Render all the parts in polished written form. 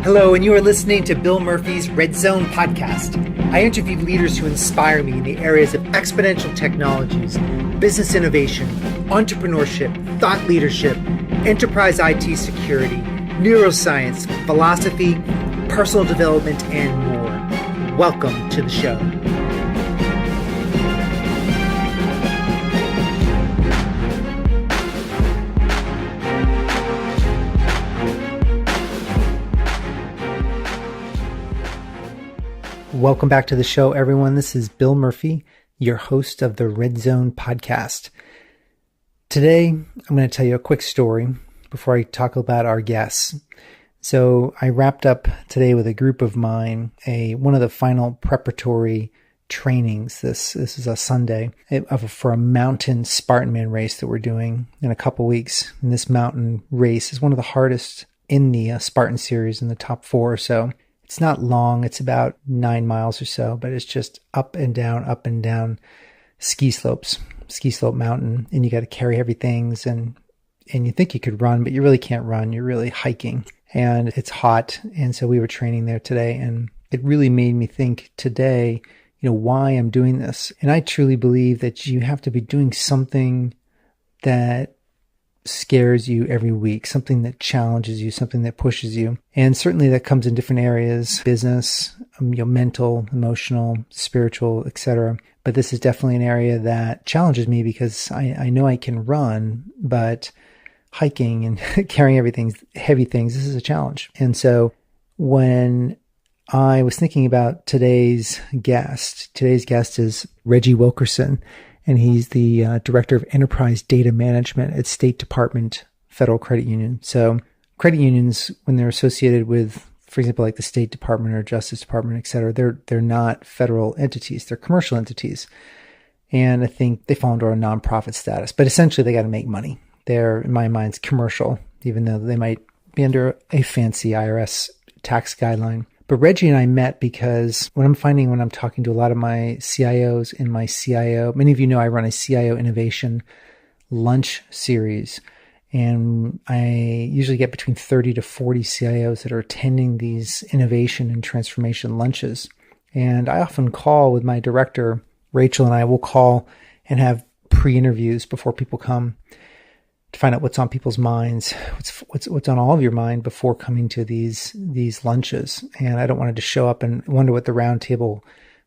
Hello, and you are listening to Bill Murphy's Red Zone podcast. I interview leaders who inspire me in the areas of exponential technologies, business innovation, entrepreneurship, thought leadership, enterprise IT security, neuroscience, philosophy, personal development, and more. Welcome to the show. Welcome back to the show, everyone. This is Bill Murphy, your host of the Red Zone podcast. Today, I'm going to tell you a quick story before I talk about our guests. So I wrapped up today with a group of mine, one of the final preparatory trainings. This is a Sunday for a mountain Spartan Man race that we're doing in a couple weeks. And this mountain race is one of the hardest in the Spartan series, in the top 4 or so. It's not long. It's about 9 miles or so, but it's just up and down ski slope mountain. And you got to carry heavy things and you think you could run, but you really can't run. You're really hiking and it's hot. And so we were training there today, and it really made me think today, why I'm doing this. And I truly believe that you have to be doing something that scares you every week, something that challenges you, something that pushes you. And certainly that comes in different areas, business, mental, emotional, spiritual, etc. But this is definitely an area that challenges me because I know I can run, but hiking and carrying heavy things, this is a challenge. And so when I was thinking about today's guest is Reggie Wilkerson. And he's the Director of Enterprise Data Management at State Department Federal Credit Union. So credit unions, when they're associated with, for example, like the State Department or Justice Department, et cetera, they're not federal entities. They're commercial entities. And I think they fall under a nonprofit status. But essentially, they got to make money. They're, in my mind, commercial, even though they might be under a fancy IRS tax guideline. But Reggie and I met because what I'm finding when I'm talking to a lot of my CIOs in my CIO, many of you know I run a CIO Innovation lunch series, and I usually get between 30 to 40 CIOs that are attending these innovation and transformation lunches. And I often call with my director, Rachel, and I will call and have pre-interviews before people come to find out what's on people's minds, what's on all of your mind before coming to these lunches. And I don't want to just show up and wonder what the roundtable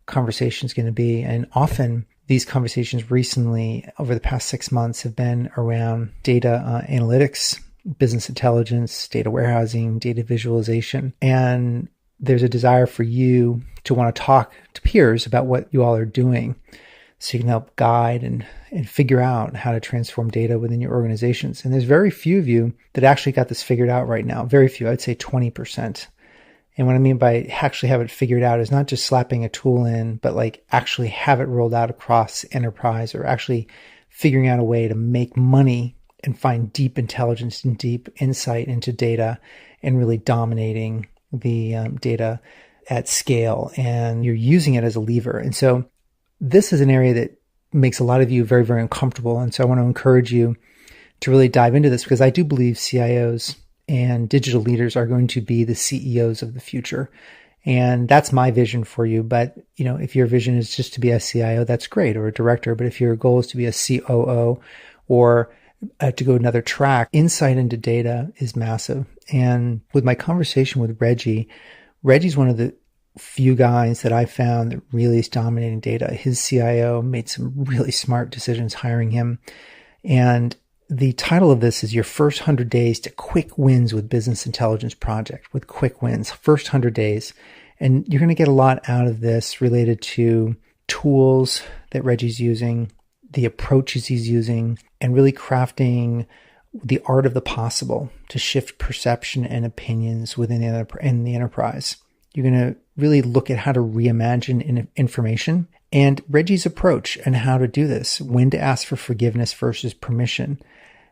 conversation is going to be. And often these conversations recently, over the past 6 months, have been around data analytics, business intelligence, data warehousing, data visualization. And there's a desire for you to want to talk to peers about what you all are doing, so you can help guide and figure out how to transform data within your organizations. And there's very few of you that actually got this figured out right now. Very few, I'd say 20%. And what I mean by actually have it figured out is not just slapping a tool in, but like actually have it rolled out across enterprise, or actually figuring out a way to make money and find deep intelligence and deep insight into data and really dominating the data at scale. And you're using it as a lever. And so this is an area that makes a lot of you very, very uncomfortable. And so I want to encourage you to really dive into this, because I do believe CIOs and digital leaders are going to be the CEOs of the future. And that's my vision for you. But, if your vision is just to be a CIO, that's great, or a director. But if your goal is to be a COO or to go another track, insight into data is massive. And with my conversation with Reggie's one of the few guys that I found that really is dominating data. His CIO made some really smart decisions hiring him. And the title of this is Your First 100 Days to Quick Wins with Business Intelligence Project, with quick wins, first 100 days. And you're going to get a lot out of this related to tools that Reggie's using, the approaches he's using, and really crafting the art of the possible to shift perception and opinions within the enterprise. You're going to really look at how to reimagine information and Reggie's approach and how to do this, when to ask for forgiveness versus permission,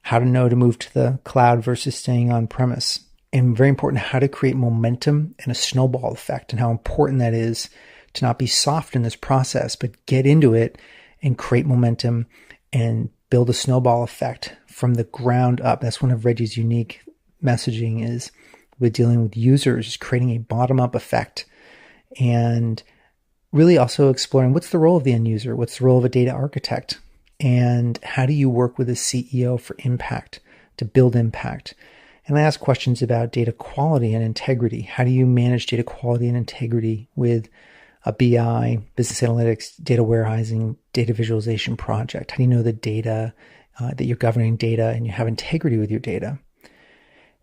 how to know to move to the cloud versus staying on premise, and very important, how to create momentum and a snowball effect, and how important that is to not be soft in this process, but get into it and create momentum and build a snowball effect from the ground up. That's one of Reggie's unique messaging is with dealing with users, creating a bottom-up effect, and really also exploring what's the role of the end user, what's the role of a data architect, and how do you work with a CEO for impact, to build impact. And I ask questions about data quality and integrity. How do you manage data quality and integrity with a BI, business analytics, data warehousing, data visualization project? How do you know the data, that you're governing data and you have integrity with your data?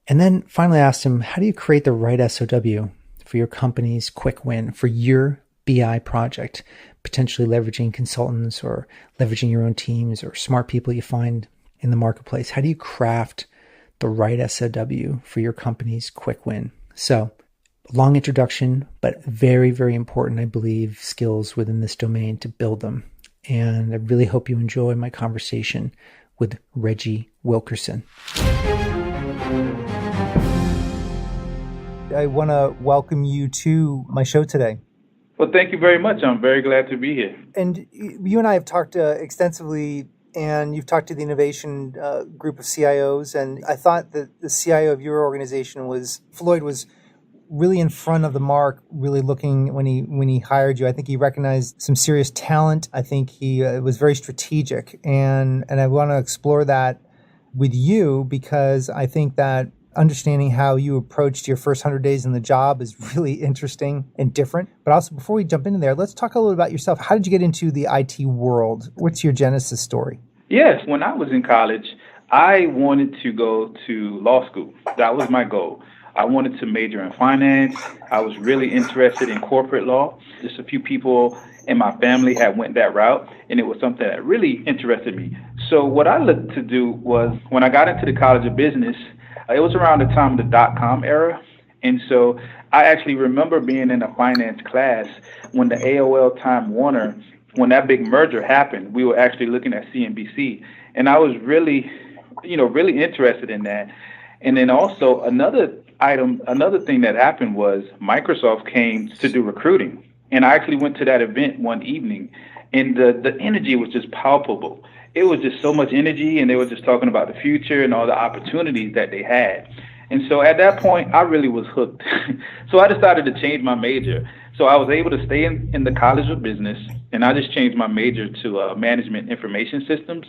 And then finally I asked him, how do you create the right SOW for your company's quick win, for your BI project, potentially leveraging consultants or leveraging your own teams or smart people you find in the marketplace? How do you craft the right SOW for your company's quick win? So, long introduction, but very, very important, I believe, skills within this domain to build them. And I really hope you enjoy my conversation with Reggie Wilkerson. I want to welcome you to my show today. Well, thank you very much. I'm very glad to be here. And you and I have talked extensively, and you've talked to the innovation group of CIOs, and I thought that the CIO of your organization Floyd was really in front of the mark, really looking when he hired you. I think he recognized some serious talent. I think he was very strategic, and I want to explore that with you because I think that understanding how you approached your first 100 days in the job is really interesting and different. But also, before we jump into there, let's talk a little about yourself. How did you get into the IT world? What's your genesis story? Yes, when I was in college, I wanted to go to law school. That was my goal. I wanted to major in finance. I was really interested in corporate law. Just a few people in my family had went that route, and it was something that really interested me. So what I looked to do was, when I got into the College of Business, it was around the time of the dot-com era. And so I actually remember being in a finance class when the AOL Time Warner, when that big merger happened. We were actually looking at CNBC. And I was really interested in that. And then also another thing that happened was Microsoft came to do recruiting. And I actually went to that event one evening, and the energy was just palpable. It was just so much energy, and they were just talking about the future and all the opportunities that they had. And so at that point, I really was hooked. So I decided to change my major. So I was able to stay in the College of Business, and I just changed my major to Management Information Systems.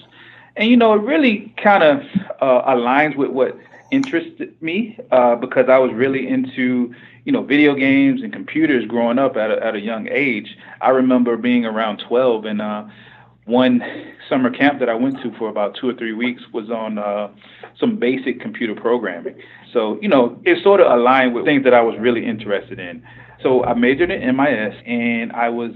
And, it really kind of aligns with what interested me because I was really into, video games and computers growing up at a young age. I remember being around 12, and one summer camp that I went to for about 2 or 3 weeks was on some basic computer programming. So, it sort of aligned with things that I was really interested in. So I majored in MIS, and I was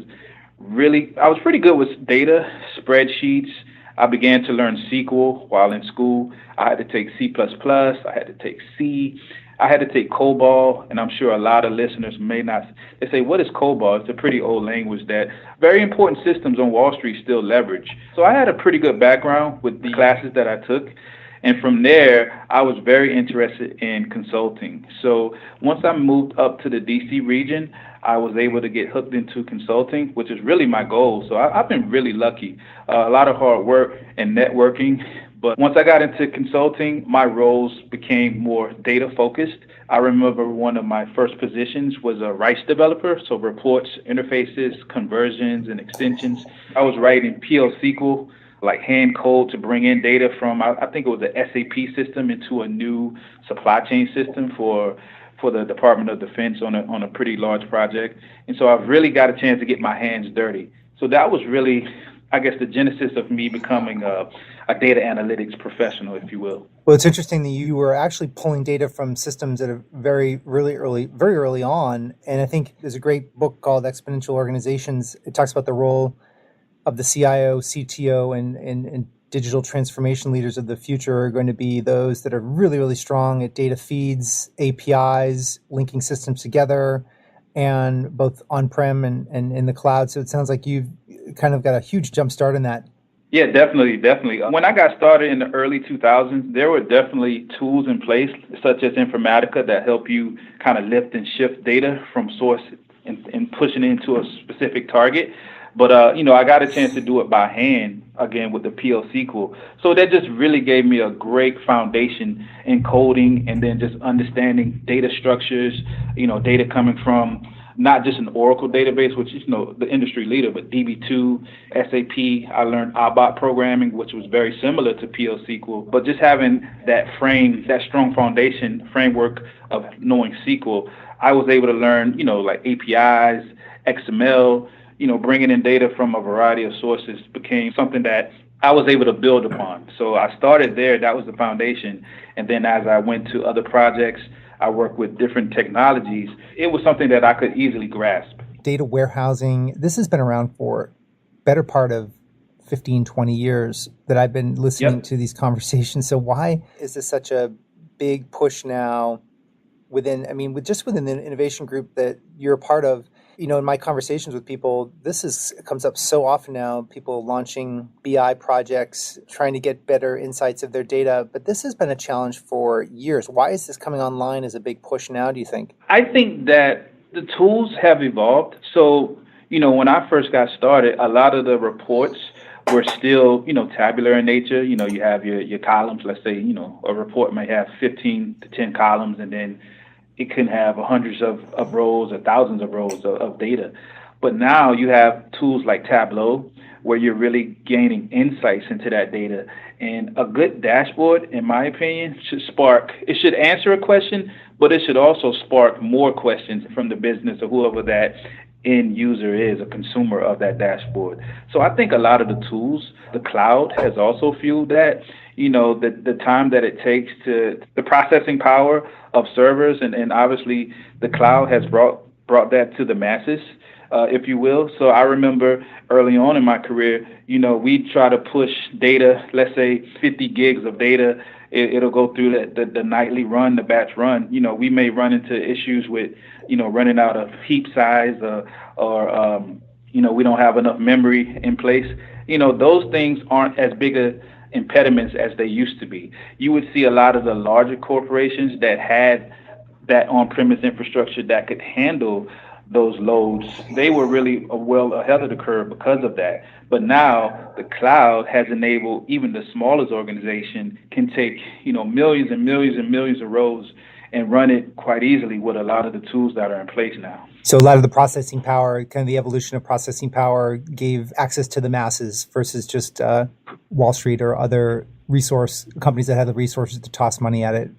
pretty good with data, spreadsheets. I began to learn SQL while in school. I had to take C++, I had to take C, I had to take COBOL, and I'm sure a lot of listeners may not. They say, what is COBOL? It's a pretty old language that very important systems on Wall Street still leverage. So I had a pretty good background with the classes that I took. And from there, I was very interested in consulting. So once I moved up to the DC region, I was able to get hooked into consulting, which is really my goal. So I've been really lucky. A lot of hard work and networking. But once I got into consulting, my roles became more data focused. I remember one of my first positions was a rights developer, so reports, interfaces, conversions, and extensions. I was writing PL SQL, like hand code, to bring in data from, I think it was the SAP system, into a new supply chain system for the Department of Defense on a pretty large project. And so I've really got a chance to get my hands dirty. So that was really, I guess, the genesis of me becoming a data analytics professional, if you will. Well, it's interesting that you were actually pulling data from systems that are very early on. And I think there's a great book called Exponential Organizations. It talks about the role of the CIO, CTO, and digital transformation leaders of the future are going to be those that are really, really strong at data feeds, APIs, linking systems together, and both on-prem and in the cloud. So it sounds like you've kind of got a huge jump start in that. Yeah, definitely. When I got started in the early 2000s, there were definitely tools in place, such as Informatica, that help you kind of lift and shift data from source and pushing it into a specific target. But, I got a chance to do it by hand again with the PL SQL. So that just really gave me a great foundation in coding and then just understanding data structures, data coming from not just an Oracle database, which is, the industry leader, but DB2, SAP. I learned ABAP programming, which was very similar to PL SQL. But just having that strong foundation framework of knowing SQL, I was able to learn, like APIs, XML, bringing in data from a variety of sources became something that I was able to build upon. So I started there. That was the foundation. And then as I went to other projects, I worked with different technologies. It was something that I could easily grasp. Data warehousing, this has been around for better part of 15, 20 years that I've been listening to these conversations. So why is this such a big push now within the innovation group that you're a part of? In my conversations with people, comes up so often now, people launching BI projects, trying to get better insights of their data. But this has been a challenge for years. Why is this coming online as a big push now, do you think? I think that the tools have evolved. So, when I first got started, a lot of the reports were still, tabular in nature. You have your columns. Let's say, a report may have 15 to 10 columns, and then it can have hundreds of rows or thousands of rows of data. But now you have tools like Tableau where you're really gaining insights into that data. And a good dashboard, in my opinion, should answer a question, but it should also spark more questions from the business or whoever that end user is, a consumer of that dashboard. So I think a lot of the tools, the cloud has also fueled that. The time that it takes to the processing power of servers, and obviously the cloud has brought that to the masses, if you will. So I remember early on in my career, we try to push data, let's say 50 gigs of data. It'll go through the nightly run, the batch run. We may run into issues with, running out of heap size or we don't have enough memory in place. Those things aren't as big a impediments as they used to be. You would see a lot of the larger corporations that had that on-premise infrastructure that could handle those loads. They were really well ahead of the curve because of that. But now the cloud has enabled even the smallest organization can take, millions and millions and millions of rows and run it quite easily with a lot of the tools that are in place now. So a lot of the processing power, kind of the evolution of processing power, gave access to the masses versus just Wall Street or other resource companies that had the resources to toss money at it.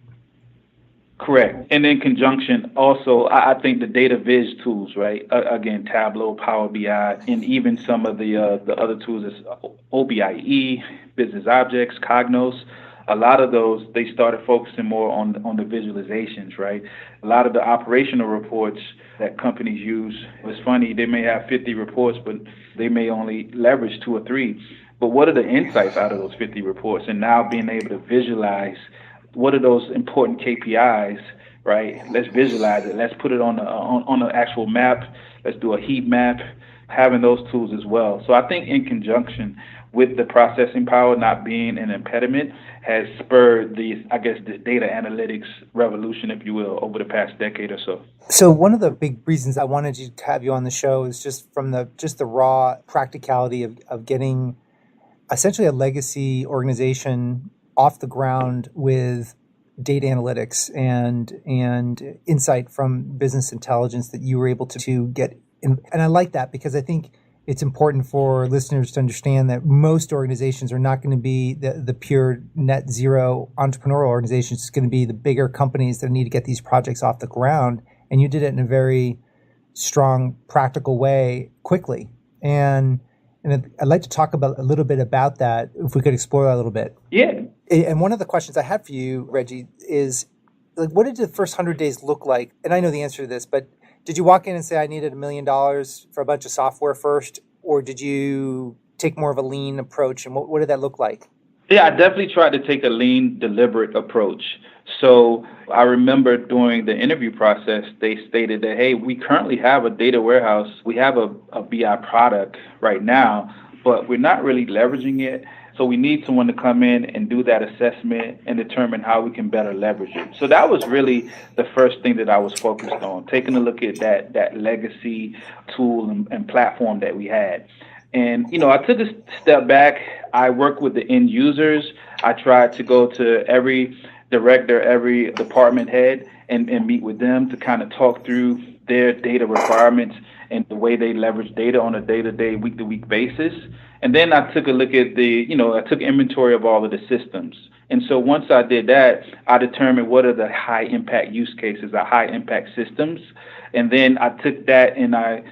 Correct. And in conjunction, also, I think the data viz tools, right? Again, Tableau, Power BI, and even some of the other tools, is OBIE, Business Objects, Cognos. A lot of those, they started focusing more on the visualizations, right? A lot of the operational reports that companies use, it's funny, they may have 50 reports, but they may only leverage 2 or 3. But what are the insights out of those 50 reports? And now being able to visualize, what are those important KPIs, right? Let's visualize it. Let's put it on an actual map. Let's do a heat map, having those tools as well. So I think in conjunction with the processing power not being an impediment has spurred this data analytics revolution, if you will, over the past decade or so. So one of the big reasons I wanted to have you on the show is just from the raw practicality of getting essentially a legacy organization off the ground with data analytics and insight from business intelligence that you were able to get. And I like that because I think it's important for listeners to understand that most organizations are not going to be the pure net zero entrepreneurial organizations. It's going to be the bigger companies that need to get these projects off the ground. And you did it in a very strong, practical way quickly. And I'd like to talk a little bit about that, if we could explore that a little bit. Yeah. And one of the questions I had for you, Reggie, is like, what did the first 100 days look like? And I know the answer to this, but did you walk in and say, I needed $1 million for a bunch of software first? Or did you take more of a lean approach? And what did that look like? Yeah, I definitely tried to take a lean, deliberate approach. So I remember during the interview process, they stated that, hey, we currently have a data warehouse. We have a BI product right now, but we're not really leveraging it. So we need someone to come in and do that assessment and determine how we can better leverage it. So that was really the first thing that I was focused on, taking a look at that legacy tool and platform that we had. And, I took a step back. I worked with the end users. I tried to go to every director, every department head, and meet with them to kind of talk through their data requirements and the way they leverage data on a day-to-day, week-to-week basis. And then I took a look at I took inventory of all of the systems. And so once I did that, I determined what are the high impact use cases, the high impact systems. And then I took that and I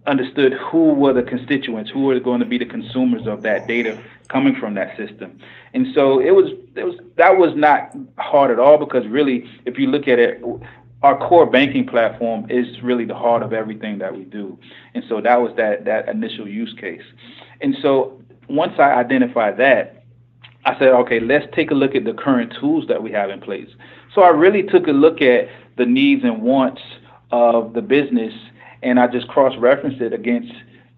understood who were the constituents, who were going to be the consumers of that data coming from that system. And so that was not hard at all, because really, if you look at it, our core banking platform is really the heart of everything that we do. And so that was that initial use case. And so once I identified that, I said, okay, let's take a look at the current tools that we have in place. So I really took a look at the needs and wants of the business, and I just cross-referenced it against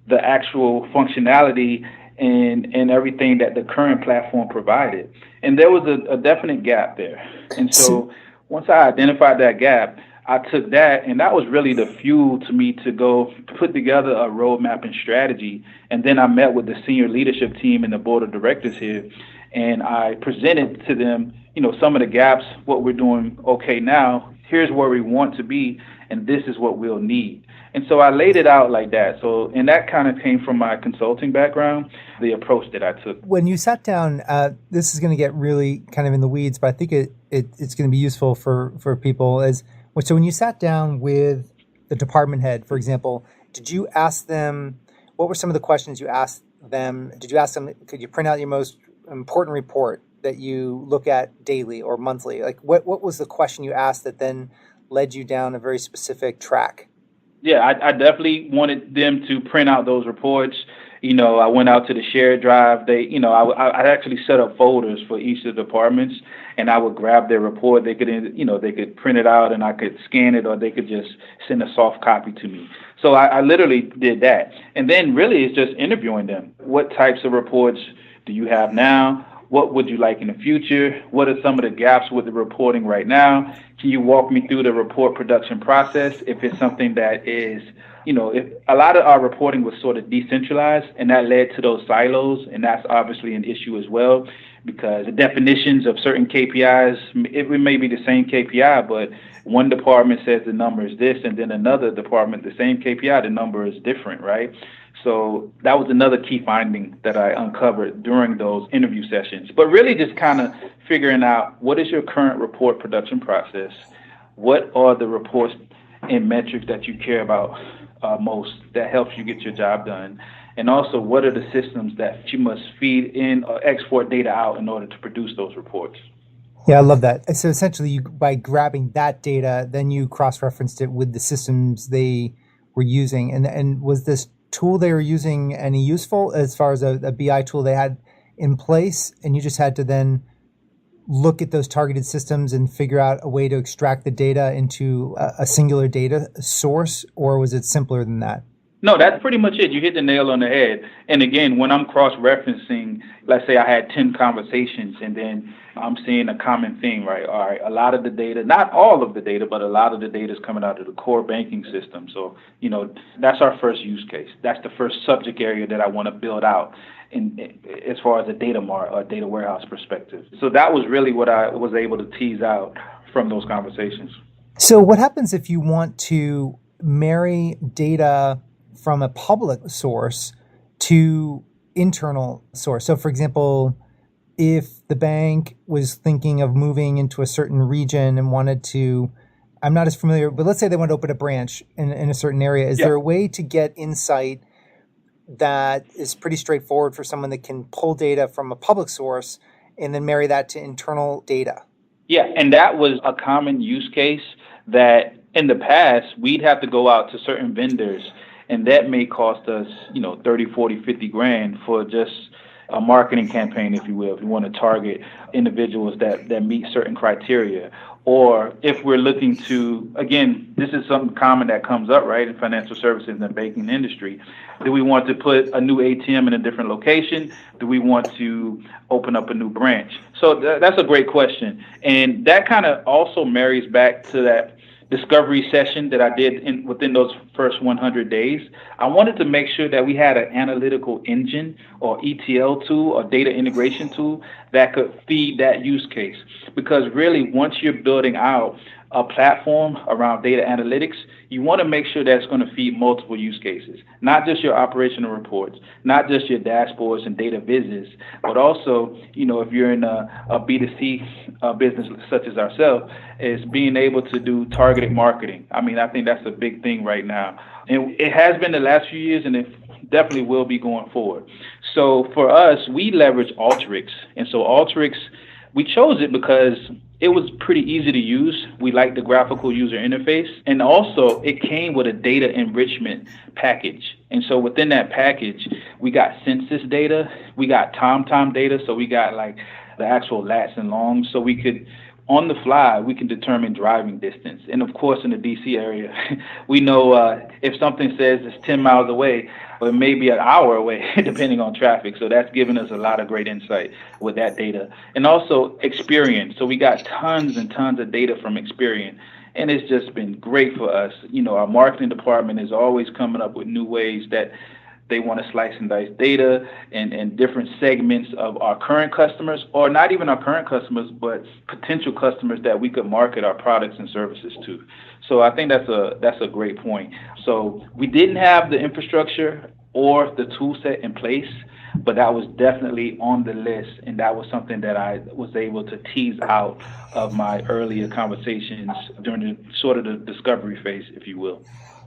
the actual functionality and everything that the current platform provided. And there was a definite gap there. And so once I identified that gap, I took that, and that was really the fuel to me to go put together a roadmap and strategy. And then I met with the senior leadership team and the board of directors here, and I presented to them, some of the gaps, what we're doing okay now, here's where we want to be, and this is what we'll need. And so I laid it out like that. So, and that kind of came from my consulting background, the approach that I took. When you sat down, this is going to get really kind of in the weeds, but I think it's going to be useful for people. So when you sat down with the department head, for example, did you ask them, what were some of the questions you asked them? Did you ask them, could you print out your most important report that you look at daily or monthly? Like what was the question you asked that then led you down a very specific track? Yeah, I definitely wanted them to print out those reports. I went out to the shared drive. I actually set up folders for each of the departments, and I would grab their report. They could print it out, and I could scan it, or they could just send a soft copy to me. So I literally did that. And then really it's just interviewing them. What types of reports do you have now? What would you like in the future? What are some of the gaps with the reporting right now? Can you walk me through the report production process? If it's something that is, if a lot of our reporting was sort of decentralized, and that led to those silos, and that's obviously an issue as well, because the definitions of certain KPIs, it may be the same KPI, but one department says the number is this, and then another department, the same KPI, the number is different, right? So that was another key finding that I uncovered during those interview sessions. But really just kind of figuring out, what is your current report production process? What are the reports and metrics that you care about most that helps you get your job done? And also, what are the systems that you must feed in or export data out in order to produce those reports? Yeah, I love that. So essentially, by grabbing that data, then you cross-referenced it with the systems they were using. And was this tool they were using any useful as far as a BI tool they had in place, and you just had to then look at those targeted systems and figure out a way to extract the data into a singular data source, or was it simpler than that? No, that's pretty much it. You hit the nail on the head. And again, when I'm cross-referencing, let's say I had 10 conversations, and then I'm seeing a common theme, right? All right, a lot of the data, not all of the data, but a lot of the data is coming out of the core banking system. So, that's our first use case. That's the first subject area that I want to build out as far as a data mart or data warehouse perspective. So that was really what I was able to tease out from those conversations. So what happens if you want to marry data from a public source to internal source? So for example, if the bank was thinking of moving into a certain region and wanted to, I'm not as familiar, but let's say they want to open a branch in a certain area. Is there a way to get insight that is pretty straightforward for someone that can pull data from a public source and then marry that to internal data? Yeah, and that was a common use case that in the past, we'd have to go out to certain vendors, and that may cost us, 30, 40, 50 grand for just, a marketing campaign, if you will, if you want to target individuals that meet certain criteria. Or if we're looking to, again, this is something common that comes up, right, in financial services and the banking industry. Do we want to put a new ATM in a different location? Do we want to open up a new branch? So that's a great question. And that kind of also marries back to that discovery session that I did within those first 100 days. I wanted to make sure that we had an analytical engine or ETL tool or data integration tool that could feed that use case. Because really, once you're building out a platform around data analytics, you want to make sure that's going to feed multiple use cases, not just your operational reports, not just your dashboards and data vises, but also, if you're in a B2C business such as ourselves, is being able to do targeted marketing. I mean, I think that's a big thing right now. And it has been the last few years, and it definitely will be going forward. So for us, we leverage Alteryx. And so Alteryx, we chose it because it was pretty easy to use. We liked the graphical user interface. And also, it came with a data enrichment package. And so within that package, we got census data, we got TomTom data, so we got like the actual lats and longs, so we could, on the fly, we can determine driving distance. And of course, in the DC area, we know if something says it's 10 miles away, or maybe an hour away, depending on traffic. So that's given us a lot of great insight with that data. And also Experian. So we got tons and tons of data from Experian. And it's just been great for us. Our marketing department is always coming up with new ways that they want to slice and dice data and different segments of our current customers, or not even our current customers, but potential customers that we could market our products and services to. So I think that's a great point. So we didn't have the infrastructure or the tool set in place, but that was definitely on the list, and that was something that I was able to tease out of my earlier conversations during the sort of the discovery phase, if you will.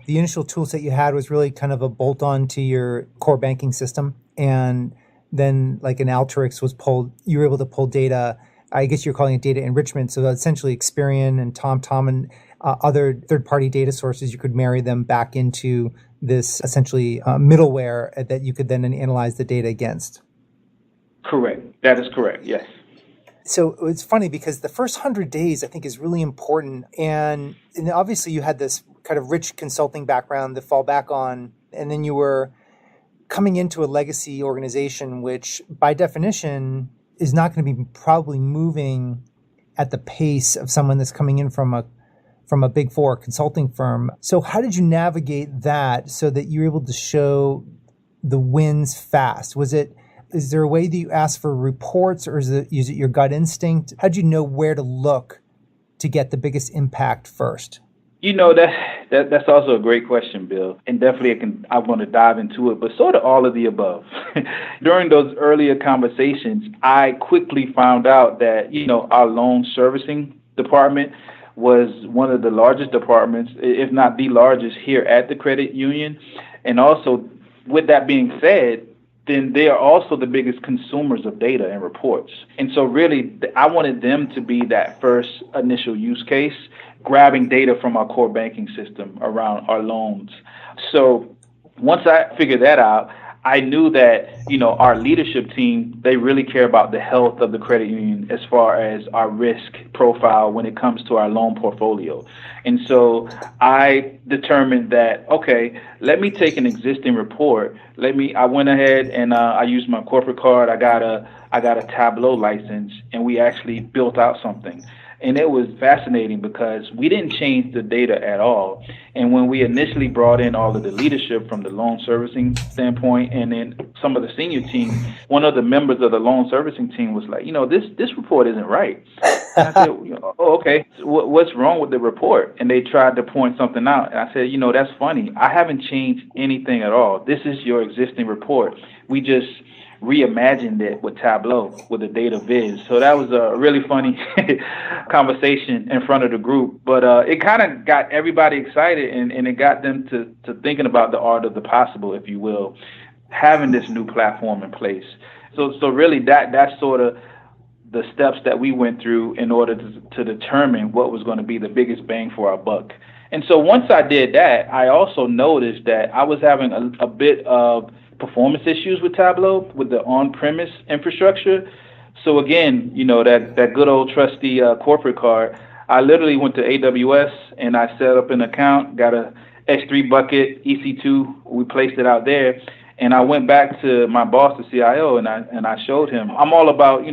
The initial tool set you had was really kind of a bolt-on to your core banking system. And then like an Alteryx was pulled, you were able to pull data, I guess you're calling it data enrichment. So essentially Experian and TomTom and other third-party data sources, you could marry them back into this essentially middleware that you could then analyze the data against. Correct. That is correct. Yes. So it's funny because the first 100 days, I think, is really important. And obviously you had this kind of rich consulting background to fall back on. And then you were coming into a legacy organization, which by definition is not going to be probably moving at the pace of someone that's coming in from a big four consulting firm. So how did you navigate that so that you were able to show the wins fast? Is there a way that you ask for reports, or is it your gut instinct? How did you know where to look to get the biggest impact first? That's also a great question, Bill. And definitely I'm going to dive into it, but sort of all of the above. During those earlier conversations, I quickly found out that, our loan servicing department was one of the largest departments, if not the largest, here at the credit union. And also, with that being said, then they are also the biggest consumers of data and reports. And so really, I wanted them to be that first initial use case, grabbing data from our core banking system around our loans. So once I figured that out, I knew that, our leadership team, they really care about the health of the credit union as far as our risk profile when it comes to our loan portfolio. And so I determined that, okay, let me take an existing report. I went ahead and I used my corporate card. I got a Tableau license, and we actually built out something. And it was fascinating because we didn't change the data at all. And when we initially brought in all of the leadership from the loan servicing standpoint, and then some of the senior team, one of the members of the loan servicing team was like, this report isn't right. And I said, oh, okay, what's wrong with the report? And they tried to point something out. And I said, that's funny. I haven't changed anything at all. This is your existing report. We just reimagined it with Tableau, with a data viz. So that was a really funny conversation in front of the group. But it kind of got everybody excited, and it got them to thinking about the art of the possible, if you will, having this new platform in place. So really that's sort of the steps that we went through in order to determine what was going to be the biggest bang for our buck. And so once I did that, I also noticed that I was having a bit of performance issues with Tableau with the on-premise infrastructure. So again, that good old trusty corporate card. I literally went to AWS and I set up an account, got a S3 bucket, EC2. We placed it out there. And I went back to my boss, the CIO, and I showed him. I'm all about,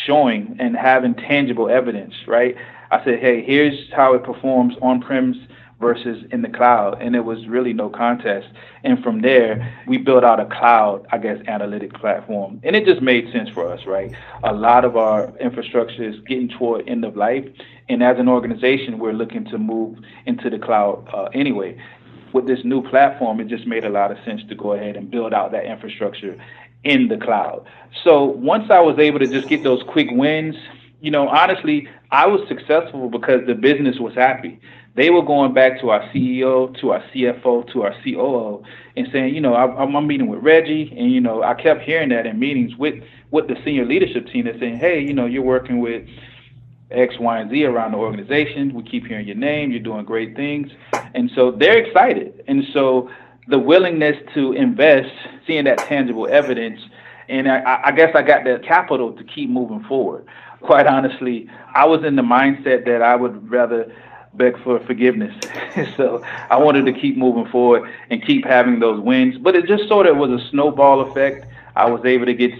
showing and having tangible evidence, right? I said, hey, here's how it performs on-premise versus in the cloud. And it was really no contest. And from there, we built out a cloud, analytic platform. And it just made sense for us, right? A lot of our infrastructure is getting toward end of life. And as an organization, we're looking to move into the cloud anyway. With this new platform, it just made a lot of sense to go ahead and build out that infrastructure in the cloud. So once I was able to just get those quick wins, honestly, I was successful because the business was happy. They were going back to our CEO, to our CFO, to our COO, and saying, I'm meeting with Reggie, and I kept hearing that in meetings with the senior leadership team. They're saying, hey, you're working with X, Y, and Z around the organization. We keep hearing your name. You're doing great things. And so they're excited. And so the willingness to invest, seeing that tangible evidence, and I guess I got the capital to keep moving forward. Quite honestly, I was in the mindset that I would rather beg for forgiveness. So I wanted to keep moving forward and keep having those wins. But it just sort of was a snowball effect. I was able to get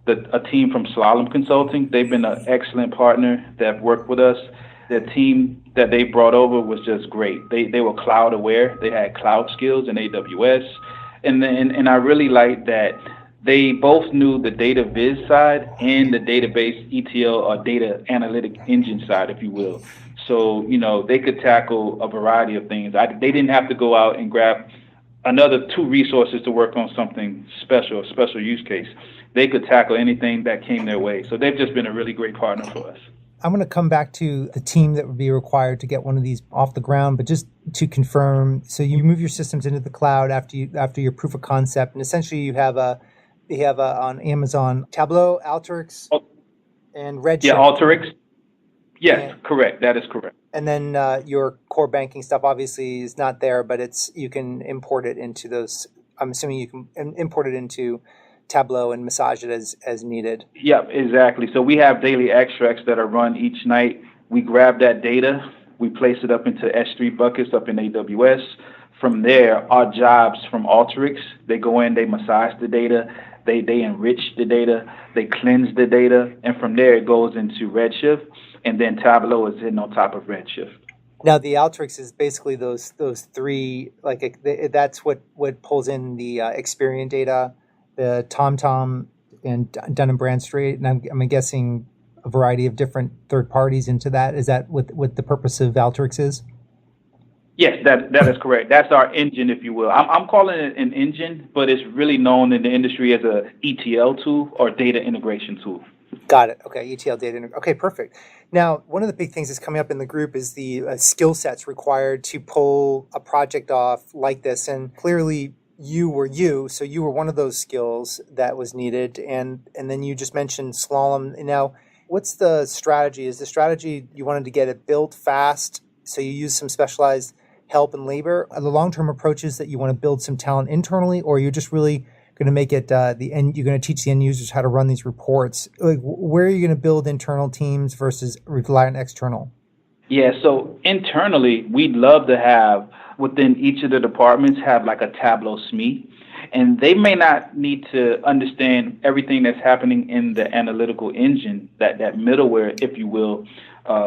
a team from Slalom Consulting. They've been an excellent partner that worked with us. The team that they brought over was just great. They were cloud aware. They had cloud skills in AWS. And I really liked that they both knew the data viz side and the database ETL or data analytic engine side, if you will. So, they could tackle a variety of things. They didn't have to go out and grab another 2 resources to work on something special, a special use case. They could tackle anything that came their way. So they've just been a really great partner for us. I'm going to come back to the team that would be required to get one of these off the ground, but just to confirm, so you move your systems into the cloud after your proof of concept, and essentially you have on Amazon Tableau, Alteryx, and Redshift. Yeah, Alteryx. Yes, correct. That is correct. And then your core banking stuff obviously is not there, but you can import it into those. I'm assuming you can import it into Tableau and massage it as needed. Yep, exactly. So we have daily extracts that are run each night. We grab that data, we place it up into S3 buckets up in AWS. From there, our jobs from Alteryx, they go in, they massage the data, they enrich the data, they cleanse the data, and from there it goes into Redshift, and then Tableau is sitting on top of Redshift. Now the Alteryx is basically those 3, that's what pulls in the Experian data, the TomTom and Dun & Bradstreet, and I'm guessing a variety of different third parties into that. Is that what the purpose of Alteryx is? Yes, that is correct. That's our engine, if you will. I'm calling it an engine, but it's really known in the industry as a ETL tool or data integration tool. Got it. Okay, ETL data. Okay, perfect. Now, one of the big things that's coming up in the group is the skill sets required to pull a project off like this. And clearly you were so you were one of those skills that was needed. And then you just mentioned slalom. Now, what's the strategy? Is the strategy you wanted to get it built fast, so you use some specialized help and labor? Are the long-term approaches that you want to build some talent internally, or you're just really going to make it the end? You're going to teach the end users how to run these reports. Like, where are you going to build internal teams versus rely on external? Yeah, so internally, we'd love to have within each of the departments have like a Tableau SME, and they may not need to understand everything that's happening in the analytical engine, that middleware, if you will,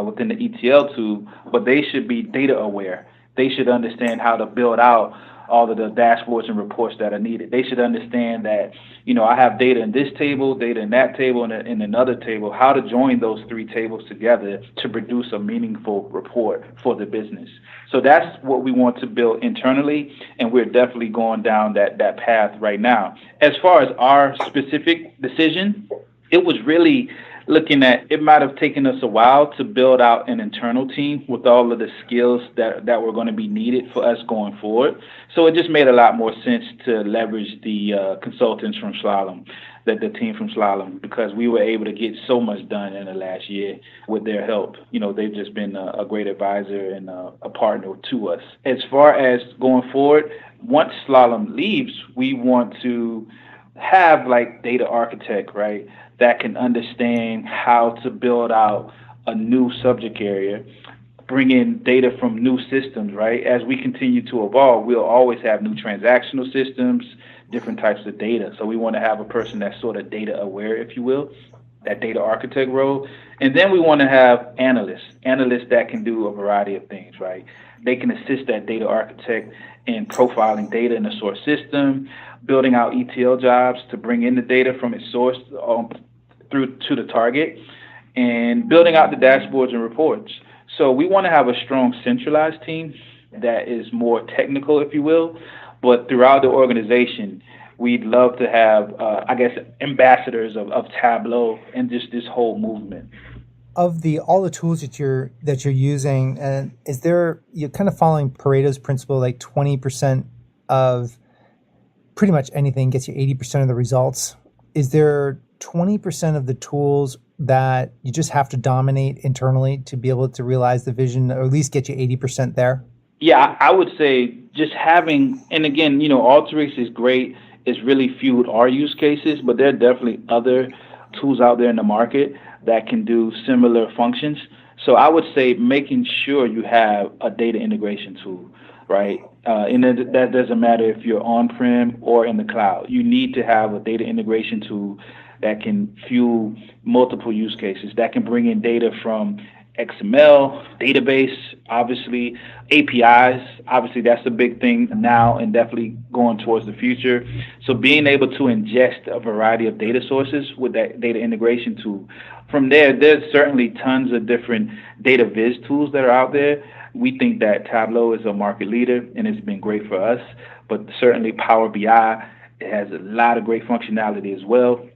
within the ETL tool, but they should be data aware. They should understand how to build out all of the dashboards and reports that are needed. They should understand that, I have data in this table, data in that table, and in another table, how to join those 3 tables together to produce a meaningful report for the business. So that's what we want to build internally, and we're definitely going down that path right now. As far as our specific decision, it was really looking at, it might have taken us a while to build out an internal team with all of the skills that were going to be needed for us going forward. So it just made a lot more sense to leverage the consultants from Slalom. the team from Slalom, because we were able to get so much done in the last year with their help. They've just been a great advisor and a partner to us. As far as going forward, once Slalom leaves, we want to have like data architect, right, that can understand how to build out a new subject area, bring in data from new systems, right? As we continue to evolve, we'll always have new transactional systems, different types of data. So we want to have a person that's sort of data aware, if you will, that data architect role. And then we want to have analysts that can do a variety of things, right? They can assist that data architect in profiling data in the source system, building out ETL jobs to bring in the data from its source through to the target, and building out the dashboards and reports. So we want to have a strong centralized team that is more technical, if you will, but throughout the organization, we'd love to have, ambassadors of Tableau and just this whole movement. Of all the tools that you're using, is there, you're kind of following Pareto's principle, like 20% of pretty much anything gets you 80% of the results? Is there 20% of the tools that you just have to dominate internally to be able to realize the vision, or at least get you 80% there? Yeah, I would say just having, and again, Alteryx is great. It's really fueled our use cases, but there are definitely other tools out there in the market that can do similar functions. So I would say making sure you have a data integration tool, right? And that doesn't matter if you're on-prem or in the cloud. You need to have a data integration tool that can fuel multiple use cases, that can bring in data from XML, database, obviously, APIs. Obviously, that's a big thing now and definitely going towards the future. So being able to ingest a variety of data sources with that data integration tool. From there's certainly tons of different data viz tools that are out there. We think that Tableau is a market leader, and it's been great for us. But certainly Power BI, it has a lot of great functionality as well.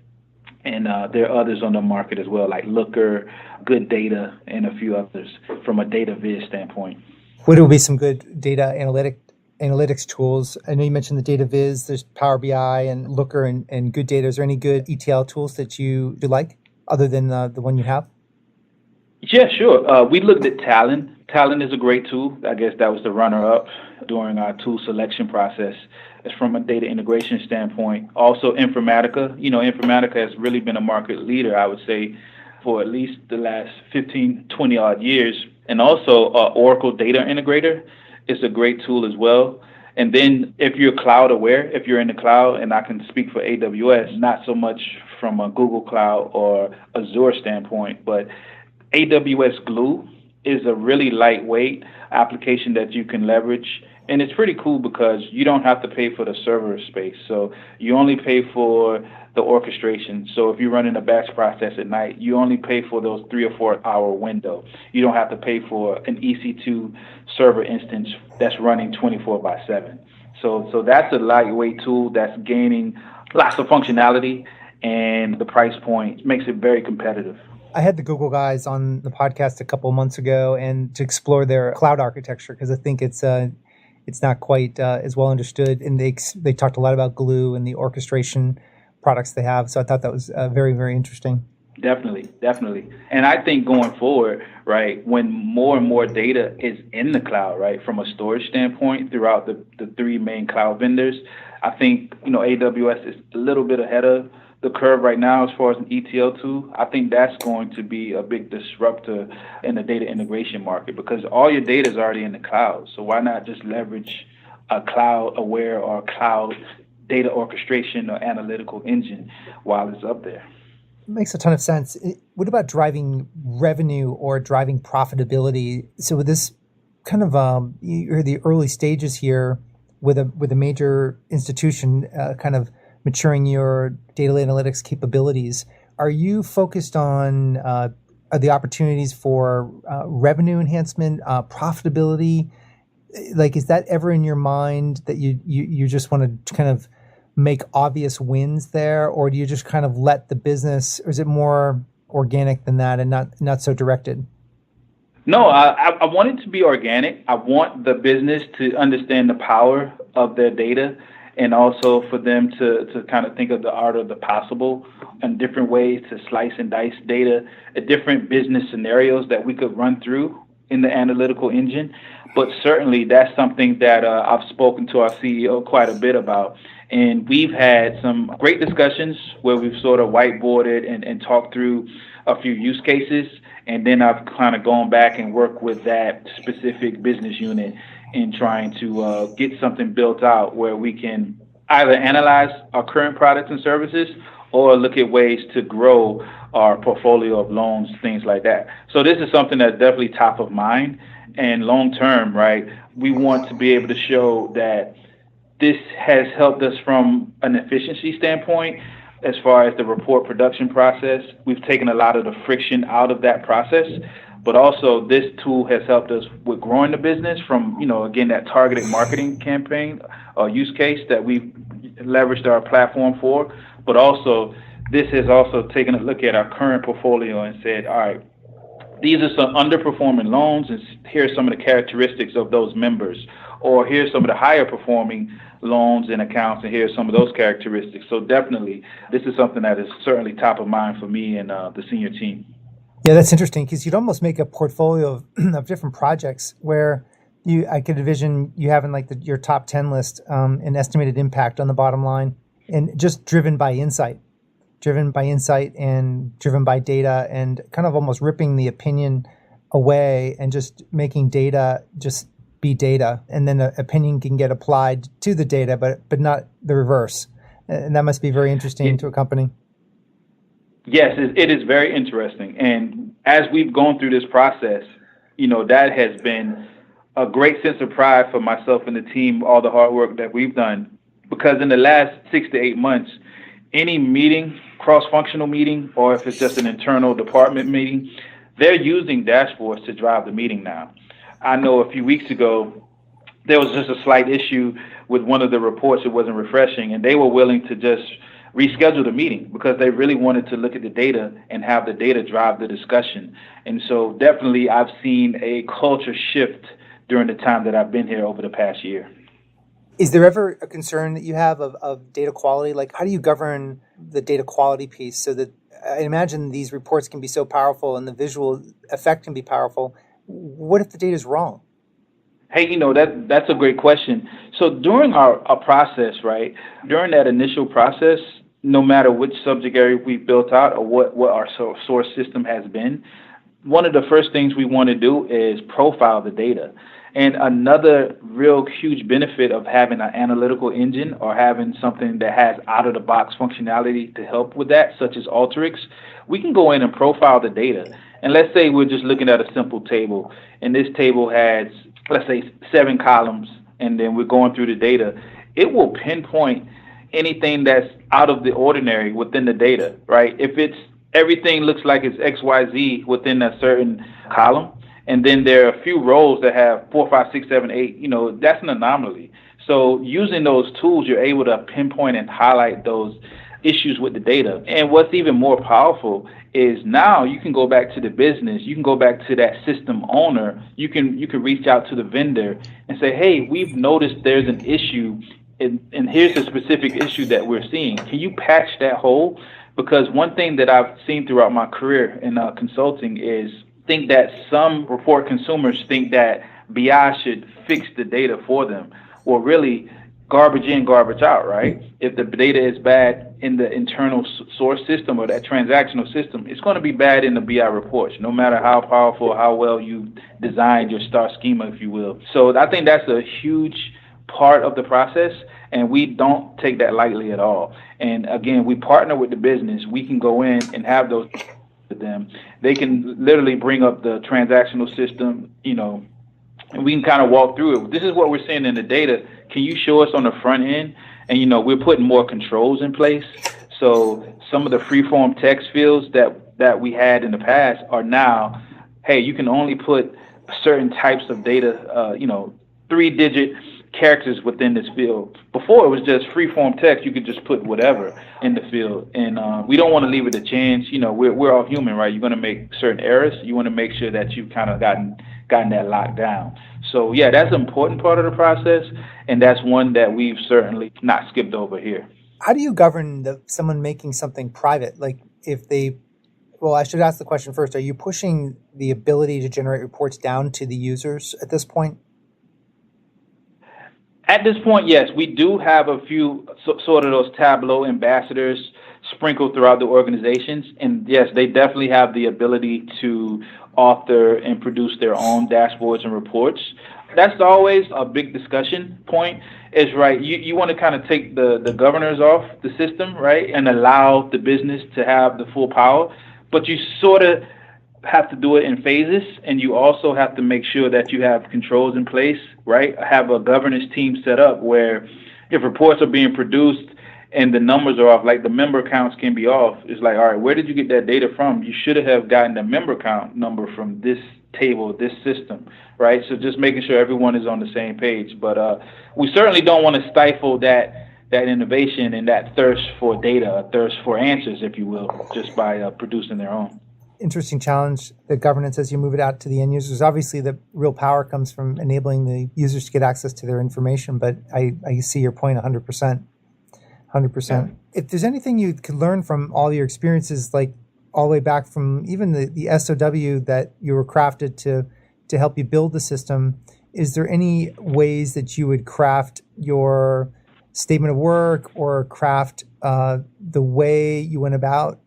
And there are others on the market as well, like Looker, Good Data, and a few others from a data viz standpoint. What would be some good data analytics tools? I know you mentioned the data viz. There's Power BI and Looker and Good Data. Is there any good ETL tools that you like other than the one you have? Yeah, sure. We looked at Talon. Talon is a great tool. I guess that was the runner-up during our tool selection process. It's from a data integration standpoint. Also, Informatica. Informatica has really been a market leader, I would say, for at least the last 15, 20-odd years. And also, Oracle Data Integrator is a great tool as well. And then if you're cloud aware, if you're in the cloud, and I can speak for AWS, not so much from a Google Cloud or Azure standpoint, but AWS Glue is a really lightweight application that you can leverage. And it's pretty cool because you don't have to pay for the server space. So you only pay for the orchestration. So if you're running a batch process at night, you only pay for those 3 or 4 hour window. You don't have to pay for an EC2 server instance that's running 24/7. So that's a lightweight tool that's gaining lots of functionality, and the price point makes it very competitive. I had the Google guys on the podcast a couple of months ago, and to explore their cloud architecture, because I think it's not quite as well understood. And they talked a lot about Glue and the orchestration products they have. So I thought that was very, very interesting. Definitely. And I think going forward, right, when more and more data is in the cloud, right, from a storage standpoint throughout the 3 main cloud vendors, I think, AWS is a little bit ahead of the curve right now as far as an ETL tool. I think that's going to be a big disruptor in the data integration market, because all your data is already in the cloud. So why not just leverage a cloud aware or cloud data orchestration or analytical engine while it's up there? Makes a ton of sense. What about driving revenue or driving profitability? So with this kind of you're the early stages here with a major institution kind of maturing your data analytics capabilities. Are you focused on are the opportunities for revenue enhancement, profitability? Like, is that ever in your mind that you just want to kind of make obvious wins there, or do you just kind of let the business, or is it more organic than that and not so directed? No, I want it to be organic. I want the business to understand the power of their data and also for them to kind of think of the art of the possible and different ways to slice and dice data, different business scenarios that we could run through in the analytical engine. But certainly that's something that I've spoken to our CEO quite a bit about. And we've had some great discussions where we've sort of whiteboarded and talked through a few use cases. And then I've kind of gone back and worked with that specific business unit in trying to get something built out where we can either analyze our current products and services or look at ways to grow our portfolio of loans, things like that. So this is something that's definitely top of mind. And long term, right, we want to be able to show that this has helped us from an efficiency standpoint as far as the report production process. We've taken a lot of the friction out of that process, but also this tool has helped us with growing the business from, again, that targeted marketing campaign or use case that we've leveraged our platform for. But also, this has also taken a look at our current portfolio and said, all right, these are some underperforming loans, and here's some of the characteristics of those members. Or here's some of the higher performing loans and accounts, and here's some of those characteristics. So definitely, this is something that is certainly top of mind for me and the senior team. Yeah, that's interesting because you'd almost make a portfolio of different projects where I could envision you having like your top 10 list, an estimated impact on the bottom line, and just driven by insight and driven by data, and kind of almost ripping the opinion away and just making data just be data, and then an opinion can get applied to the data, but not the reverse. And that must be very interesting to a company. Yes, it is very interesting. And as we've gone through this process, that has been a great sense of pride for myself and the team, all the hard work that we've done. Because in the last 6 to 8 months, any meeting, cross-functional meeting, or if it's just an internal department meeting, they're using dashboards to drive the meeting now. I know a few weeks ago, there was just a slight issue with one of the reports. It wasn't refreshing, and they were willing to just reschedule the meeting because they really wanted to look at the data and have the data drive the discussion. And so definitely I've seen a culture shift during the time that I've been here over the past year. Is there ever a concern that you have of data quality? Like, how do you govern the data quality piece so that I imagine these reports can be so powerful and the visual effect can be powerful? What if the data is wrong? Hey, that's a great question. So during our process, right, during that initial process, no matter which subject area we built out or what our source system has been, one of the first things we want to do is profile the data. And another real huge benefit of having an analytical engine or having something that has out-of-the-box functionality to help with that, such as Alteryx, we can go in and profile the data. And let's say we're just looking at a simple table, and this table has, let's say, 7 columns, and then we're going through the data. It will pinpoint anything that's out of the ordinary within the data, right? If it's everything looks like it's XYZ within a certain column, and then there are a few rows that have 4, 5, 6, 7, 8, that's an anomaly. So using those tools, you're able to pinpoint and highlight those issues with the data. And what's even more powerful is now you can go back to the business, you can go back to that system owner, you can reach out to the vendor and say, hey, we've noticed there's an issue, and here's the specific issue that we're seeing. Can you patch that hole? Because one thing that I've seen throughout my career in consulting is think that some report consumers think that BI should fix the data for them. Well, really, garbage in, garbage out, right? If the data is bad in the internal source system or that transactional system, it's going to be bad in the BI reports, no matter how powerful, how well you designed your star schema, if you will. So I think that's a huge part of the process, and we don't take that lightly at all. And again, we partner with the business. We can go in and have those with them. They can literally bring up the transactional system, and we can kind of walk through it. This is what we're seeing in the data. Can you show us on the front end? And, we're putting more controls in place. So some of the freeform text fields that we had in the past are now, hey, you can only put certain types of data, 3-digit characters within this field. Before it was just free form text, you could just put whatever in the field, and we don't want to leave it to chance. We're all human, right? You're going to make certain errors. You want to make sure that you've kind of gotten that locked down. So yeah, that's an important part of the process, and that's one that we've certainly not skipped over here. How do you govern someone making something private? Like well, I should ask the question first. Are you pushing the ability to generate reports down to the users at this point? At this point, yes, we do have a few sort of those Tableau ambassadors sprinkled throughout the organizations. And yes, they definitely have the ability to author and produce their own dashboards and reports. That's always a big discussion point, is right. You want to kind of take the governors off the system, right, and allow the business to have the full power. But you sort of have to do it in phases, and you also have to make sure that you have controls in place, right? Have a governance team set up where if reports are being produced and the numbers are off, like the member counts can be off, it's like, all right, where did you get that data from? You should have gotten the member count number from this table, this system, right? So just making sure everyone is on the same page. But we certainly don't want to stifle that innovation and that thirst for data, a thirst for answers, if you will, just by producing their own. Interesting challenge, the governance as you move it out to the end users. Obviously, the real power comes from enabling the users to get access to their information, but I see your point 100%. 100%. Yeah. If there's anything you could learn from all your experiences, like all the way back from even the SOW that you were crafted to help you build the system, is there any ways that you would craft your statement of work or craft the way you went about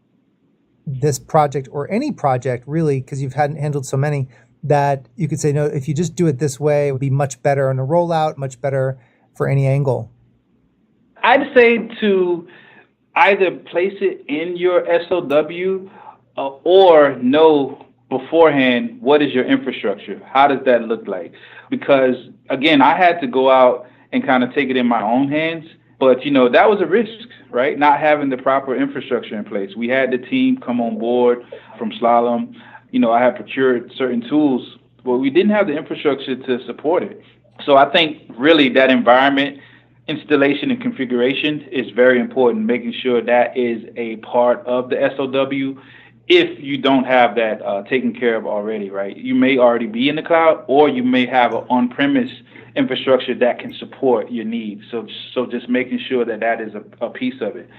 this project or any project really, because you've handled so many, that you could say, no, if you just do it this way, it would be much better on a rollout, much better for any angle? I'd say to either place it in your SOW or know beforehand, what is your infrastructure? How does that look like? Because again, I had to go out and kind of take it in my own hands. But, that was a risk, right? Not having the proper infrastructure in place. We had the team come on board from Slalom. I had procured certain tools, but we didn't have the infrastructure to support it. So I think really that environment, installation and configuration is very important, making sure that is a part of the SOW. If you don't have that taken care of already, right? You may already be in the cloud, or you may have an on-premise infrastructure that can support your needs. So just making sure that is a piece of it.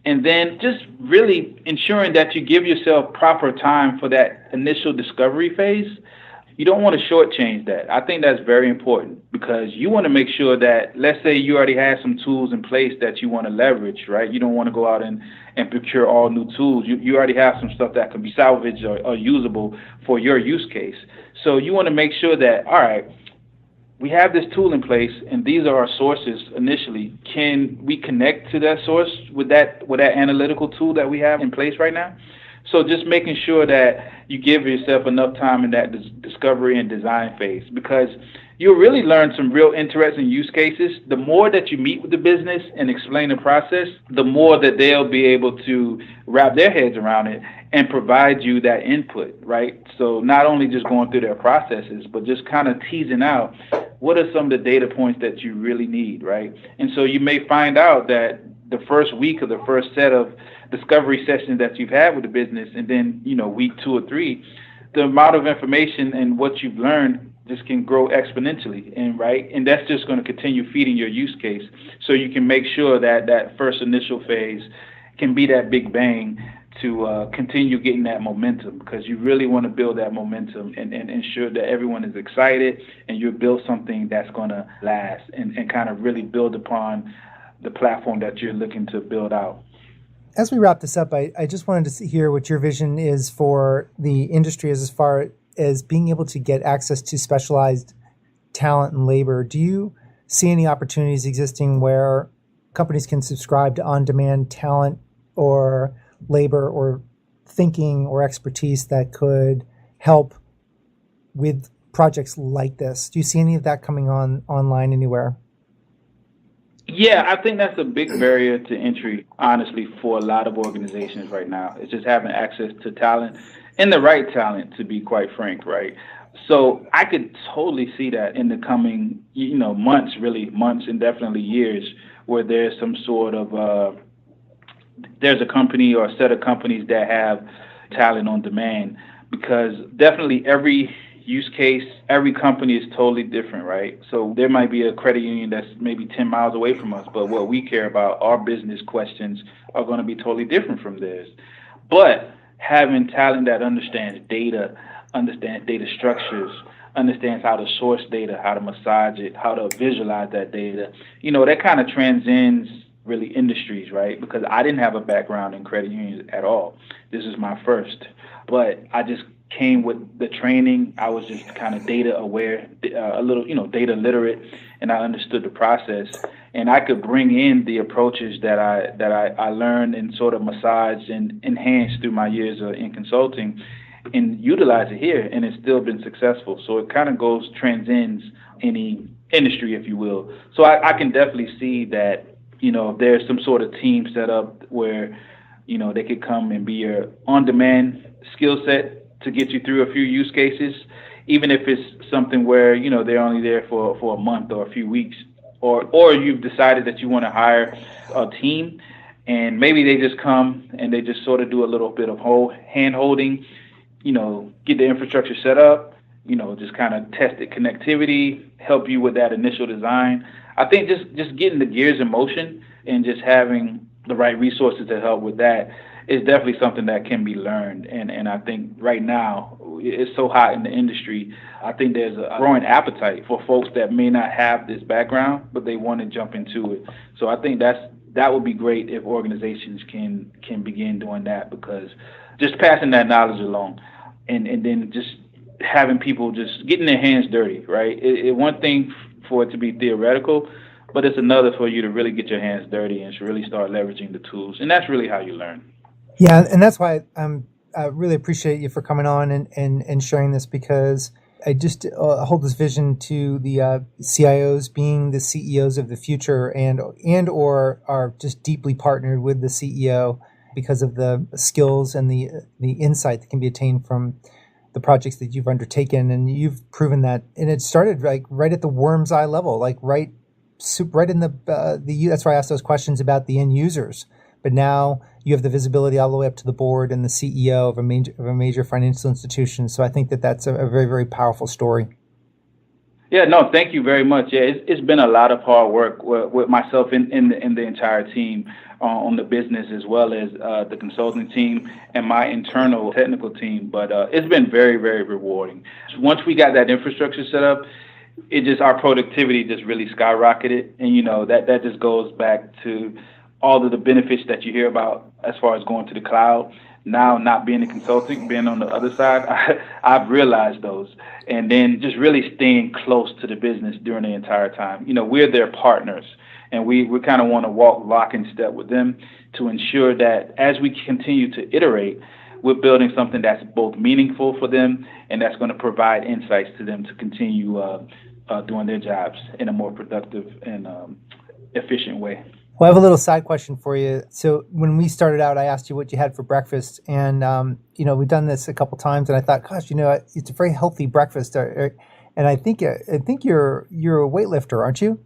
And then just really ensuring that you give yourself proper time for that initial discovery phase. You don't want to shortchange that. I think that's very important, because you want to make sure that, let's say you already have some tools in place that you want to leverage, right? You don't want to go out and procure all new tools. You already have some stuff that can be salvaged or usable for your use case. So you want to make sure that, all right, we have this tool in place, and these are our sources initially. Can we connect to that source with that analytical tool that we have in place right now? So just making sure that you give yourself enough time in that discovery and design phase, because you'll really learn some real interesting use cases. The more that you meet with the business and explain the process, the more that they'll be able to wrap their heads around it and provide you that input, right? So not only just going through their processes, but just kind of teasing out what are some of the data points that you really need, right? And so you may find out that the first week or the first set of discovery sessions that you've had with the business, and then, week 2 or 3, the amount of information and what you've learned just can grow exponentially, and that's just going to continue feeding your use case. So you can make sure that that first initial phase can be that big bang to continue getting that momentum, because you really want to build that momentum and ensure that everyone is excited, and you build something that's going to last and kind of really build upon the platform that you're looking to build out. As we wrap this up, I just wanted to hear what your vision is for the industry as far as being able to get access to specialized talent and labor. Do you see any opportunities existing where companies can subscribe to on-demand talent or labor or thinking or expertise that could help with projects like this? Do you see any of that coming online anywhere? Yeah, I think that's a big barrier to entry, honestly, for a lot of organizations right now. It's just having access to talent, and the right talent, to be quite frank, right? So I could totally see that in the coming, months, really months and definitely years, where there's some sort of there's a company or a set of companies that have talent on demand, because definitely every use case, every company is totally different, right? So there might be a credit union that's maybe 10 miles away from us, but what we care about, our business questions, are going to be totally different from theirs. But having talent that understands data structures, understands how to source data, how to massage it, how to visualize that data, that kind of transcends really industries, right? Because I didn't have a background in credit unions at all. This is my first. But I just came with the training. I was just kind of data aware, a little, data literate, and I understood the process. And I could bring in the approaches that I learned and sort of massaged and enhanced through my years in consulting, and utilize it here, and it's still been successful. So it kind of transcends any industry, if you will. So I can definitely see that, if there's some sort of team set up where, they could come and be your on-demand skill set to get you through a few use cases, even if it's something where, they're only there for a month or a few weeks, or you've decided that you want to hire a team, and maybe they just come and they just sort of do a little bit of hand holding, get the infrastructure set up, just kind of test the connectivity, help you with that initial design. I think just getting the gears in motion and just having the right resources to help with that is definitely something that can be learned. And I think right now it's so hot in the industry. I think there's a growing appetite for folks that may not have this background, but they want to jump into it. So I think that would be great if organizations can begin doing that, because just passing that knowledge along, and then just having people just getting their hands dirty, right? It one thing for it to be theoretical, but it's another for you to really get your hands dirty and to really start leveraging the tools. And that's really how you learn. Yeah, and that's why I really appreciate you for coming on and sharing this, because I just hold this vision to the CIOs being the CEOs of the future, and or are just deeply partnered with the CEO because of the skills and the insight that can be attained from the projects that you've undertaken. And you've proven that. And it started like right at the worm's eye level, like right in the that's why I asked those questions about the end users. But now you have the visibility all the way up to the board and the CEO of a major financial institution. So I think that's a very, very powerful story. Yeah, no, thank you very much. Yeah, it's been a lot of hard work with myself and the entire team on the business, as well as the consulting team and my internal technical team. But it's been very, very rewarding. Once we got that infrastructure set up, our productivity just really skyrocketed. And, that just goes back to all of the benefits that you hear about as far as going to the cloud. Now, not being a consultant, being on the other side, I've realized those. And then just really staying close to the business during the entire time. We're their partners, and we kind of want to walk lock in step with them to ensure that as we continue to iterate, we're building something that's both meaningful for them and that's going to provide insights to them to continue doing their jobs in a more productive and efficient way. Well, I have a little side question for you. So when we started out, I asked you what you had for breakfast, and we've done this a couple times, and I thought, gosh, it's a very healthy breakfast. And I think you're a weightlifter, aren't you?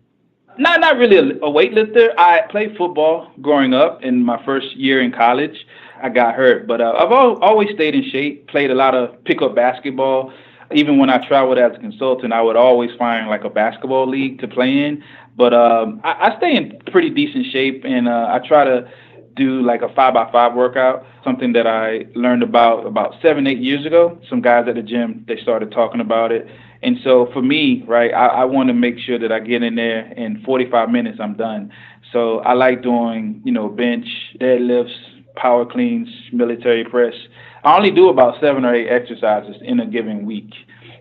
Not really a weightlifter. I played football growing up. In my first year in college, I got hurt, but I've always stayed in shape. Played a lot of pickup basketball. Even when I traveled as a consultant, I would always find like a basketball league to play in. But I stay in pretty decent shape, and I try to do like a 5x5 workout, something that I learned about 7-8 years ago. Some guys at the gym, they started talking about it. And so for me, right, I want to make sure that I get in there in 45 minutes, I'm done. So I like doing, bench, deadlifts, power cleans, military press. I only do about 7 or 8 exercises in a given week.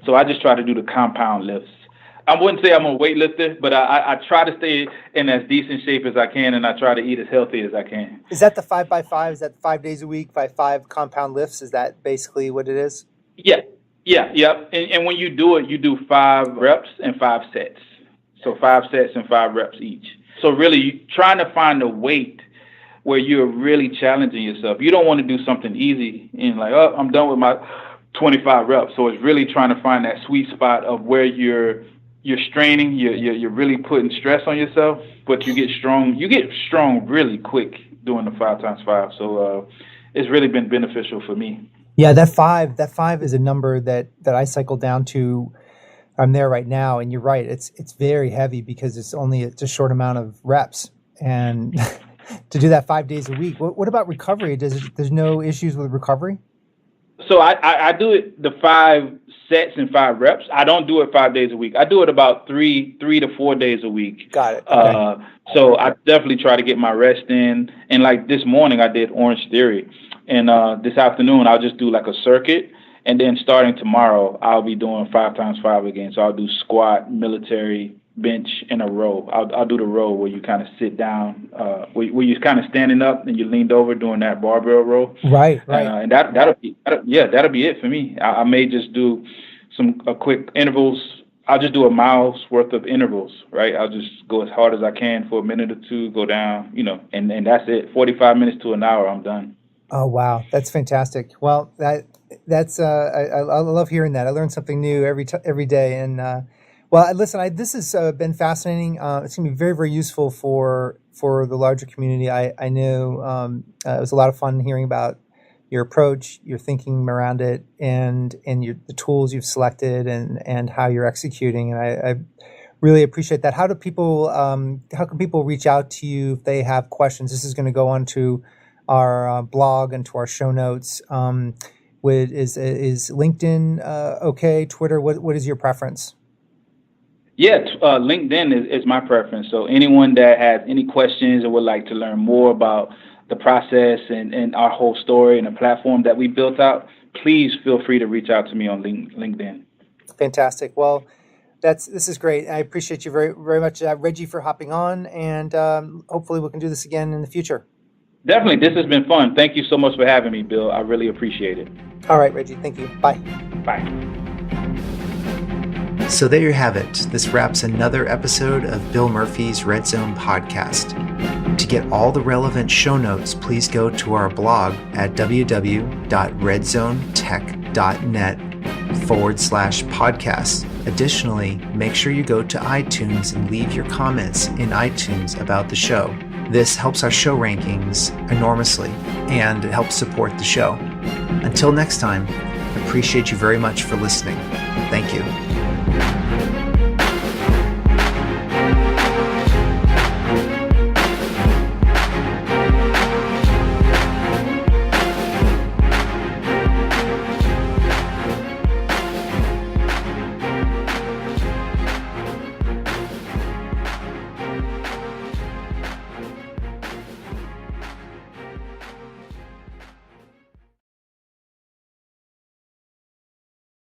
So I just try to do the compound lifts. I wouldn't say I'm a weightlifter, but I try to stay in as decent shape as I can, and I try to eat as healthy as I can. Is that the 5x5? Is that 5 days a week by 5 compound lifts? Is that basically what it is? Yeah. And when you do it, you do 5 reps and 5 sets. So 5 sets and 5 reps each. So really trying to find a weight where you're really challenging yourself. You don't want to do something easy and like, oh, I'm done with my 25 reps. So it's really trying to find that sweet spot of where you're straining, you're really putting stress on yourself, but you get strong. You get strong really quick doing the 5x5. So it's really been beneficial for me. Yeah, that five is a number that I cycle down to. I'm there right now, and you're right. It's very heavy because it's a short amount of reps, and to do that 5 days a week. What about recovery? There's no issues with recovery? So I do it the 5 sets and 5 reps. I don't do it 5 days a week. I do it about 3 to 4 days a week. Got it. Okay. So I definitely try to get my rest in. And like this morning, I did Orange Theory. And this afternoon, I'll just do like a circuit. And then starting tomorrow, I'll be doing 5x5 again. So I'll do squat, military, bench, in a row. I'll do the row where you kind of sit down, where you're kind of standing up and you leaned over doing that barbell row. Right. And that'll be it for me. I may just do a quick intervals. I'll just do a mile's worth of intervals, right? I'll just go as hard as I can for a minute or two, go down, and that's it. 45 minutes to an hour, I'm done. Oh, wow. That's fantastic. Well, that's I love hearing that. I learn something new every day. And well, listen, this has been fascinating. It's going to be very, very useful for the larger community. I know it was a lot of fun hearing about your approach, your thinking around it, and the tools you've selected and how you're executing. And I really appreciate that. How can people reach out to you if they have questions? This is going to go on to our blog and to our show notes. Is LinkedIn okay? Twitter? What is your preference? Yeah, LinkedIn is my preference. So anyone that has any questions or would like to learn more about the process and our whole story and the platform that we built out, please feel free to reach out to me on LinkedIn. Fantastic. Well, this is great. I appreciate you very, very much, Reggie, for hopping on, and hopefully we can do this again in the future. Definitely. This has been fun. Thank you so much for having me, Bill. I really appreciate it. All right, Reggie. Thank you. Bye. Bye. So there you have it. This wraps another episode of Bill Murphy's Red Zone podcast. To get all the relevant show notes, please go to our blog at www.redzonetech.net/podcast. Additionally, make sure you go to iTunes and leave your comments in iTunes about the show. This helps our show rankings enormously and it helps support the show. Until next time, appreciate you very much for listening. Thank you.